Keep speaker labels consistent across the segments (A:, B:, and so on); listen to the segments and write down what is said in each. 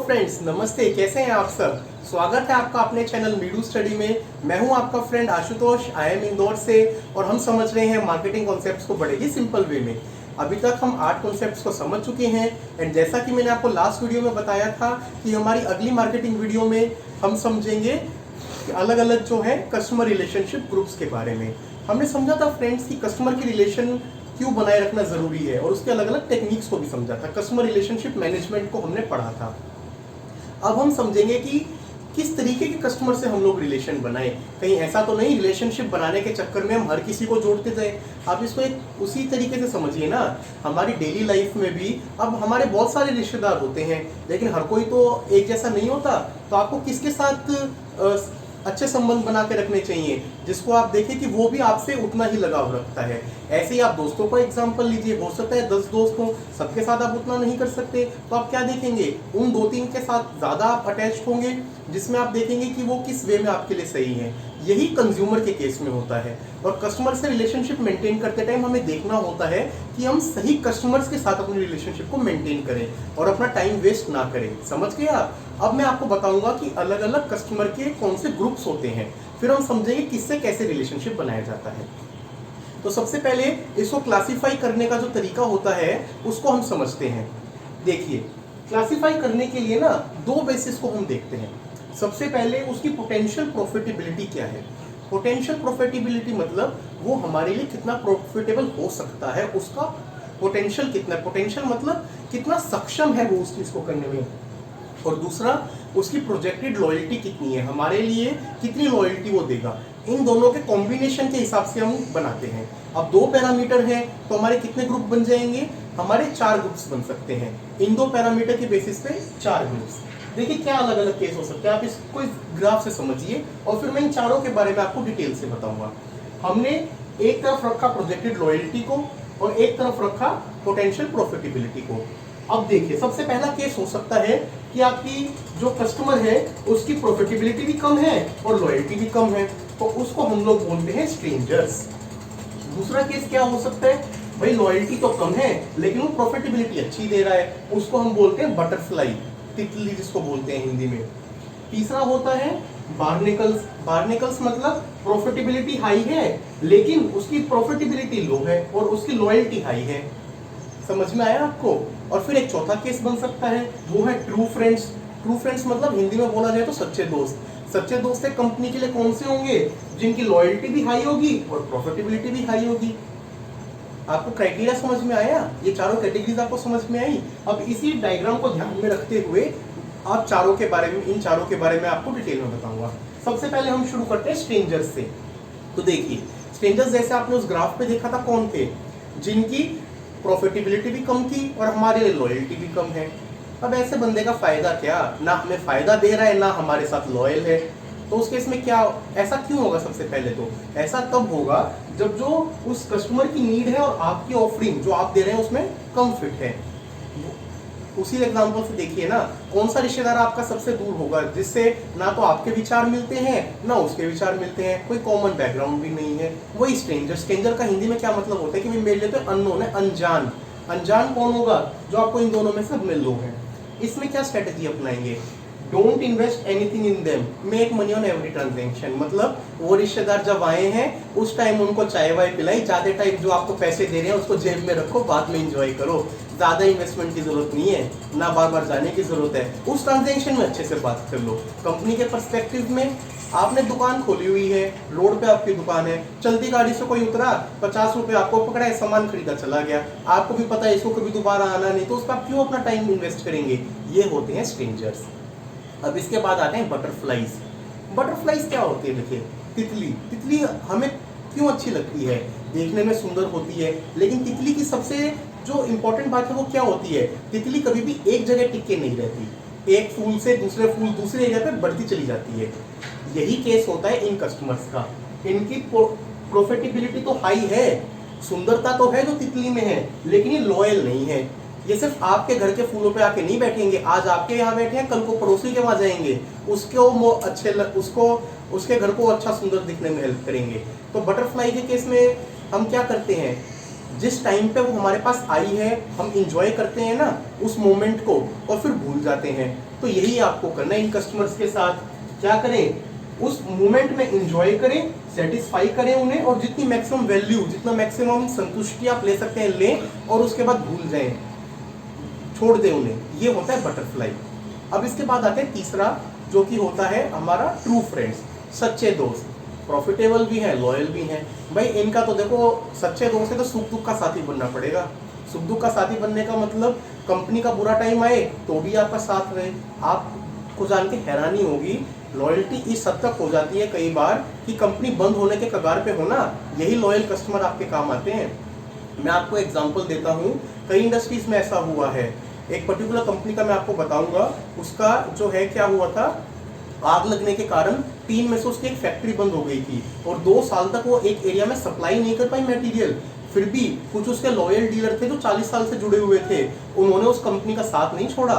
A: Friends, नमस्ते। कैसे हैं आप सब? स्वागत है आपका अपने चैनल मीडू स्टडी में। मैं हूं आपका friend Ashutosh, I am Indore से, और हम समझ रहे हैं मार्केटिंग कॉन्सेप्ट्स को बड़े ही सिंपल वे में। अभी तक हम 8 कॉन्सेप्ट्स को समझ चुके हैं एंड जैसा कि मैंने आपको लास्ट वीडियो में बताया था कि हमारी अगली मार्केटिंग वीडियो में हम समझेंगे अलग अलग जो है कस्टमर रिलेशनशिप ग्रुप्स के बारे में। हमने समझा था फ्रेंड्स कि कस्टमर की रिलेशन क्यों बनाए रखना जरूरी है और उसके अलग अलग टेक्निक्स को भी समझा था। कस्टमर रिलेशनशिप मैनेजमेंट को हमने पढ़ा था। अब हम समझेंगे कि किस तरीके के कस्टमर से हम लोग रिलेशन बनाएं। कहीं ऐसा तो नहीं रिलेशनशिप बनाने के चक्कर में हम हर किसी को जोड़ते जाए। आप इसको एक उसी तरीके से समझिए ना, हमारी डेली लाइफ में भी अब हमारे बहुत सारे रिश्तेदार होते हैं, लेकिन हर कोई तो एक जैसा नहीं होता। तो आपको किसके साथ अच्छे संबंध बना के रखने चाहिए जिसको आप देखें कि वो भी आपसे उतना ही लगाव रखता है। ऐसे ही आप दोस्तों का एग्जांपल लीजिए, हो सकता है 10 दोस्त हों, सबके साथ आप उतना नहीं कर सकते, तो आप क्या देखेंगे, उन 2-3 के साथ ज्यादा आप अटैच्ड होंगे जिसमें आप देखेंगे कि वो किस वे में आपके लिए सही है। यही कंज्यूमर के केस में होता है। और कस्टमर से रिलेशनशिप मेंटेन करते टाइम हमें देखना होता है कि हम सही कस्टमर्स के साथ अपनी रिलेशनशिप को मेंटेन करें और अपना टाइम वेस्ट ना करें। समझ गए आप? अब मैं आपको बताऊंगा कि अलग अलग कस्टमर के कौन से ग्रुप्स होते हैं, फिर हम समझेंगे किससे कैसे रिलेशनशिप बनाया जाता है। तो सबसे पहले इसको क्लासिफाई करने का जो तरीका होता है उसको हम समझते हैं। देखिए, क्लासिफाई करने के लिए ना 2 बेसिस को हम देखते हैं। सबसे पहले उसकी पोटेंशियल प्रॉफिटेबिलिटी क्या है। पोटेंशियल प्रॉफिटेबिलिटी मतलब वो हमारे लिए कितना प्रॉफिटेबल हो सकता है, उसका पोटेंशियल कितना है। पोटेंशियल मतलब कितना सक्षम है वो उस चीज को करने में। और दूसरा, उसकी प्रोजेक्टेड लॉयल्टी कितनी है, हमारे लिए कितनी लॉयल्टी वो देगा। इन दोनों के कॉम्बिनेशन के हिसाब से हम बनाते हैं। अब 2 पैरामीटर हैं तो हमारे कितने ग्रुप बन जाएंगे, हमारे 4 ग्रुप्स बन सकते हैं। इन 2 पैरामीटर के बेसिस पे 4 ग्रुप्स। देखिए क्या अलग अलग केस हो सकते हैं, आप इसको इस ग्राफ से समझिए और फिर मैं इन चारों के बारे में आपको डिटेल से बताऊंगा। हमने एक तरफ रखा प्रोजेक्टेड लॉयल्टी को और एक तरफ रखा पोटेंशियल प्रॉफिटेबिलिटी को। अब देखिए, सबसे पहला केस हो सकता है कि आपकी जो कस्टमर है उसकी प्रॉफिटेबिलिटी भी कम है और लॉयल्टी भी कम है, तो उसको हम लोग बोलते हैं स्ट्रेंजर्स। दूसरा केस क्या हो सकता है, भाई लॉयल्टी तो कम है लेकिन वो प्रॉफिटेबिलिटी अच्छी दे रहा है, उसको हम बोलते हैं बटरफ्लाई, तितली जिसको बोलते हैं हिंदी में। तीसरा होता है बार्नेकल्स। बार्नेकल्स मतलब प्रॉफिटेबिलिटी हाई है लेकिन उसकी प्रॉफिटेबिलिटी लो है और उसकी लॉयल्टी हाई है। समझ में आया आपको? और फिर एक चौथा केस बन सकता है, वो है ट्रू फ्रेंड्स। ट्रू फ्रेंड्स मतलब हिंदी में बोला जाए तो सच्चे दोस्त। सच्चे दोस्त एक कंपनी के लिए कौन से होंगे, जिनकी लॉयल्टी भी हाई होगी और प्रॉफिटेबिलिटी भी हाई होगी। आपको क्राइटेरिया समझ में आया? ये चारों कैटेगरीज आपको समझ में आई? अब इसी डायग्राम को ध्यान में रखते हुए आप चारों के बारे में, इन चारों के बारे में आपको डिटेल में बताऊंगा। सबसे पहले हम शुरू करते हैं स्ट्रेंजर्स से। तो देखिए, स्ट्रेंजर्स जैसे आपने उस ग्राफ पे देखा था, कौन थे, जिनकी प्रॉफिटेबिलिटी भी कम थी और हमारे लिए लॉयल्टी भी कम है। अब ऐसे बंदे का फायदा क्या, ना हमें फायदा दे रहा है ना हमारे साथ लॉयल है। तो उस केस में क्या, ऐसा क्यों होगा? सबसे पहले तो ऐसा तब होगा जब जो उस कस्टमर की नीड है और आपकी ऑफरिंग जो आप दे रहे हैं उसमें कम फिट है। उसी एग्जांपल से देखिए ना, कौन सा रिश्तेदार आपका सबसे दूर होगा जिससे ना तो आपके विचार मिलते हैं ना उसके विचार मिलते हैं, कोई कॉमन बैकग्राउंड भी नहीं है, वही स्ट्रेंजर। स्ट्रेंजर का हिंदी में क्या मतलब होता है कि मेरे लिए तो अननोन है, अनजान। अनजान कौन होगा, जो आपको इन दोनों में से मिल लो है। इसमें क्या स्ट्रेटेजी अपनाएंगे, don't invest anything in them, make money on every transaction. मतलब वो रिश्तेदार जब आए हैं उस टाइम उनको चाय वाय पिलाई, ज्यादा टाइम जो आपको पैसे दे रहे हैं उसको जेब में रखो, बाद में एंजॉय करो। ज्यादा इन्वेस्टमेंट की जरूरत नहीं है, ना बार बार जाने की जरूरत है। उस ट्रांजेक्शन में अच्छे से बात कर लो। कंपनी के पर्सपेक्टिव में आपने दुकान खोली हुई है, रोड पे आपकी दुकान है, चलती गाड़ी से कोई उतरा, 50 रुपए आपको पकड़ा है, सामान खरीदा चला गया, आपको भी पता है इसको कभी दोबारा आना नहीं, तो उसका आप क्यों अपना टाइम इन्वेस्ट करेंगे? ये होते हैं स्ट्रेंजर्स। अब इसके बाद आते हैं बटरफ्लाईज। बटरफ्लाईज क्या होती है? देखिए, तितली। तितली हमें क्यों अच्छी लगती है, देखने में सुंदर होती है, लेकिन तितली की सबसे जो इंपॉर्टेंट बात है वो क्या होती है, तितली कभी भी एक जगह टिक के नहीं रहती, एक फूल से दूसरे फूल, दूसरे एरिया पे बढ़ती चली जाती है। यही केस होता है इन कस्टमर्स का। इनकी प्रॉफिटेबिलिटी तो हाई है, सुंदरता तो है जो तितली में है, लेकिन ये लॉयल नहीं है। ये सिर्फ आपके घर के फूलों पे आके नहीं बैठेंगे, आज आपके यहाँ बैठे हैं कल को पड़ोसी के वहां जाएंगे, उसको उसके घर को अच्छा सुंदर दिखने में हेल्प करेंगे। तो बटरफ्लाई के केस में हम क्या करते हैं, जिस टाइम पे वो हमारे पास आई है हम इंजॉय करते हैं ना उस मोमेंट को, और फिर भूल जाते हैं। तो यही आपको करना है इन कस्टमर्स के साथ। क्या करें, उस मोमेंट में एंजॉय करें, सेटिस्फाई करें उन्हें, और जितनी मैक्सिमम वैल्यू, जितना मैक्सिमम संतुष्टि आप ले सकते हैं लें, और उसके बाद भूल जाएं, छोड़ दें उन्हें। ये होता है बटरफ्लाई। अब इसके बाद आते हैं तीसरा, जो कि होता है हमारा ट्रू फ्रेंड्स, सच्चे दोस्त। प्रॉफिटेबल भी हैं, लॉयल भी हैं। भाई इनका तो देखो, सच्चे दोस्त है तो सुख दुख का साथी बनना पड़ेगा। सुख दुख का साथी बनने का मतलब कंपनी का बुरा टाइम आए तो भी आपका साथ रहे। आपको जान के हैरानी होगी, लॉयल्टी इस हद तक हो जाती है कई बार कि कंपनी बंद होने के कगार पे हो ना, यही लॉयल कस्टमर आपके काम आते हैं। मैं आपको एग्जांपल देता हूँ, कई इंडस्ट्रीज में ऐसा हुआ है। एक पर्टिकुलर कंपनी का मैं आपको बताऊंगा, उसका जो है क्या हुआ था, आग लगने के कारण 3 में से उसकी एक फैक्ट्री बंद हो गई थी और 2 साल तक वो एक एरिया में सप्लाई नहीं कर पाई मटेरियल। फिर भी कुछ उसके लॉयल डीलर थे जो 40 साल से जुड़े हुए थे, उन्होंने उस कंपनी का साथ नहीं छोड़ा।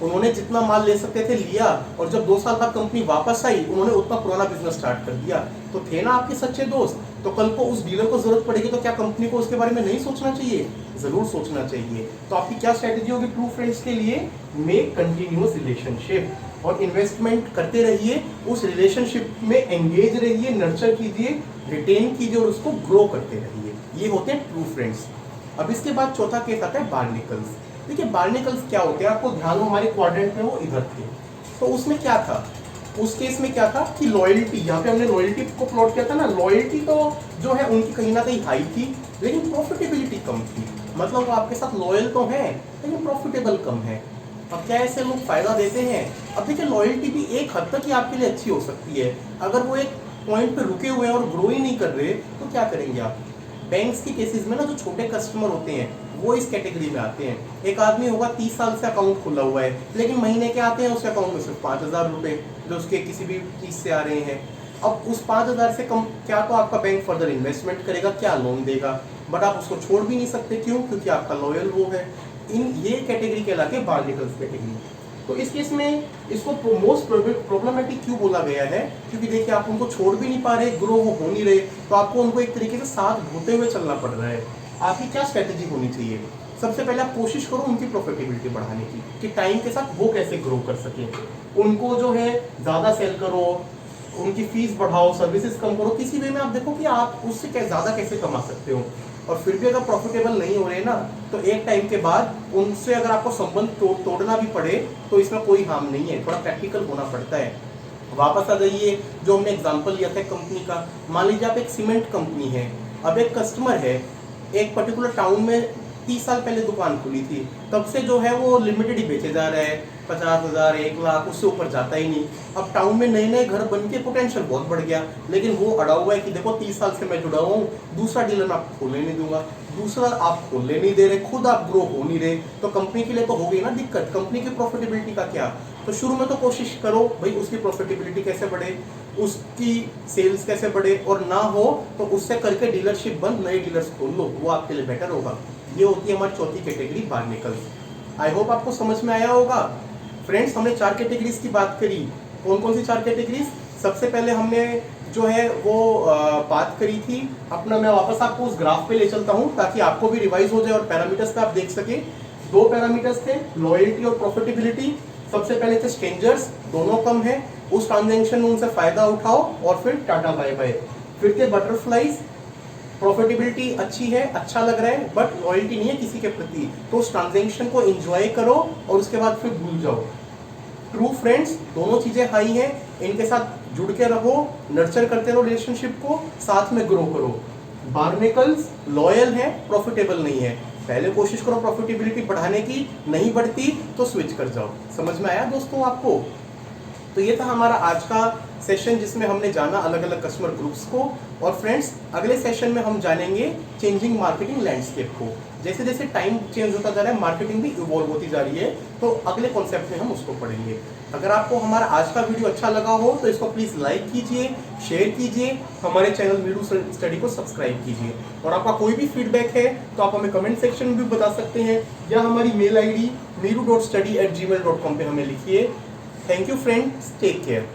A: उन्होंने जितना माल ले सकते थे लिया, और जब 2 साल बाद कंपनी वापस आई, उन्होंने उतना पुराना बिजनेस स्टार्ट कर दिया। तो थे ना आपके सच्चे दोस्त। तो कल को उस डीलर को जरूरत पड़ेगी तो क्या कंपनी को उसके बारे में नहीं सोचना चाहिए? जरूर सोचना चाहिए। तो आपकी क्या स्ट्रेटेजी होगी ट्रू फ्रेंड्स के लिए? मेक कंटिन्यूअस रिलेशनशिप, और इन्वेस्टमेंट करते रहिए, उस रिलेशनशिप में एंगेज रहिए, नर्चर कीजिए, रिटेन कीजिए और उसको ग्रो करते रहिए। ये होते हैं ट्रू फ्रेंड्स। अब इसके बाद चौथा केस आता है बार्निकल्स। देखिए बार्निकल्स क्या होते हैं, आपको ध्यान हो हमारे क्वाड्रेंट में वो इधर थे। तो उसमें क्या था, उस केस में क्या था कि लॉयल्टी, यहाँ पे हमने लॉयल्टी को प्लॉट किया था ना, लॉयल्टी तो जो है उनकी कहीं ना कहीं हाई थी, लेकिन प्रॉफिटेबिलिटी कम थी। मतलब वो आपके साथ लॉयल तो है लेकिन प्रॉफिटेबल कम है। अब क्या ऐसे लोग फायदा देते हैं? अब देखिए लॉयल्टी भी एक हद तक ही आपके लिए अच्छी हो सकती है, अगर वो एक पॉइंट पे रुके हुए हैं और ग्रो ही नहीं कर रहे तो क्या करेंगे आप? बैंक्स के केसेस में ना जो छोटे कस्टमर होते हैं वो इस कैटेगरी में आते हैं। एक आदमी होगा 30 साल से अकाउंट खुला हुआ है, लेकिन महीने के आते हैं उसके अकाउंट में सिर्फ 5,000 रुपए जो उसके किसी भी चीज से आ रहे हैं। अब उस 5,000 से कम क्या तो आपका बैंक फर्दर इन्वेस्टमेंट करेगा, क्या लोन देगा, बट आप उसको छोड़ भी नहीं सकते। क्यों? क्योंकि आपका लॉयल वो है। इन ये कैटेगरी कहलाती है बार्निकल्स कैटेगरी। तो इस केस में इसको मोस्ट प्रॉब्लमेटिक क्यों बोला गया है? क्योंकि देखिए आप उनको छोड़ भी नहीं पा रहे, ग्रो हो नहीं रहे, तो आपको उनको एक तरीके से साथ ढोते हुए चलना पड़ रहा है। आपकी क्या स्ट्रेटेजी होनी चाहिए? सबसे पहले आप कोशिश करो उनकी प्रॉफिटेबिलिटी बढ़ाने की, कि टाइम के साथ वो कैसे ग्रो कर सके। उनको जो है ज्यादा सेल करो, उनकी फीस बढ़ाओ, सर्विसेज कम करो, किसी वे में आप देखो कि आप उससे ज्यादा कैसे कमा सकते हो। और फिर भी अगर प्रॉफिटेबल नहीं हो रहे ना, तो एक टाइम के बाद उनसे अगर आपको संबंध तोड़ना भी पड़े तो इसमें कोई हार्म नहीं है, थोड़ा प्रैक्टिकल होना पड़ता है। वापस आ जाइए, जो हमने एग्जांपल लिया था कंपनी का, मान लीजिए आप एक सीमेंट कंपनी है। अब एक कस्टमर है, एक पर्टिकुलर टाउन में 30 साल पहले दुकान खुली थी, तब से जो है वो लिमिटेड ही बेचे जा रहा है, 50,000 1 लाख, उससे ऊपर जाता ही नहीं। अब टाउन में नए नए घर बन के पोटेंशियल बहुत बढ़ गया, लेकिन वो अड़ा हुआ है कि देखो 30 साल से मैं जुड़ा हुआ हूँ, दूसरा डीलर मैं आपको खोलने नहीं दूंगा, दूसरा आप खोलने नहीं दे रहे, खुद आप ग्रो हो नहीं रहे, तो कंपनी के लिए तो हो गई ना दिक्कत। कंपनी की प्रॉफिटेबिलिटी का क्या? तो शुरू में तो कोशिश करो भाई उसकी प्रॉफिटेबिलिटी कैसे बढ़े, उसकी सेल्स कैसे बढ़े, और ना हो तो उससे करके डीलरशिप बंद, नए डीलर्स खोल लो, वो आपके लिए बेटर होगा। ये होती है हमारी चौथी कैटेगरी बार्निकल्स। आई होप आपको समझ में आया होगा। फ्रेंड्स हमने 4 कैटेगरीज की बात करी। कौन कौन सी 4 कैटेगरीज? सबसे पहले हमने जो है वो बात करी थी अपना, मैं वापस आपको उस ग्राफ पे ले चलता हूँ ताकि आपको भी रिवाइज हो जाए और पैरामीटर्स पे आप देख सके। 2 पैरामीटर्स थे, लॉयल्टी और प्रॉफिटेबिलिटी। सबसे पहले थे स्ट्रेंजर्स, दोनों कम है, उस ट्रांजेक्शन में उनसे फायदा उठाओ और फिर टाटा बाय बाय। फिर थे बटरफ्लाईज, प्रॉफिटेबिलिटी अच्छी है, अच्छा लग रहा है, बट लॉयल्टी नहीं है किसी के प्रति, तो उस ट्रांजेक्शन को एंजॉय करो और उसके बाद फिर भूल जाओ। ट्रू फ्रेंड्स, दोनों चीजें हाई हैं, इनके साथ जुड़ के रहो, नर्चर करते रहो रिलेशनशिप को, साथ में ग्रो करो। बार्निकल्स लॉयल है, प्रॉफिटेबल नहीं है, पहले कोशिश करो प्रॉफिटेबिलिटी बढ़ाने की, नहीं बढ़ती तो स्विच कर जाओ। समझ में आया दोस्तों आपको? तो ये था हमारा आज का सेशन जिसमें हमने जाना अलग अलग कस्टमर ग्रुप्स को। और फ्रेंड्स अगले सेशन में हम जानेंगे चेंजिंग मार्केटिंग लैंडस्केप को। जैसे जैसे टाइम चेंज होता जा रहा है, मार्केटिंग भी इवॉल्व होती जा रही है, तो अगले कॉन्सेप्ट में हम उसको पढ़ेंगे। अगर आपको हमारा आज का वीडियो अच्छा लगा हो तो इसको प्लीज़ लाइक कीजिए, शेयर कीजिए, हमारे चैनल मीडू स्टडी को सब्सक्राइब कीजिए। और आपका कोई भी फीडबैक है तो आप हमें कमेंट सेक्शन में भी बता सकते हैं, या हमारी मेल ID meeru.study@gmail.com पे हमें लिखिए। Thank you friends, take care.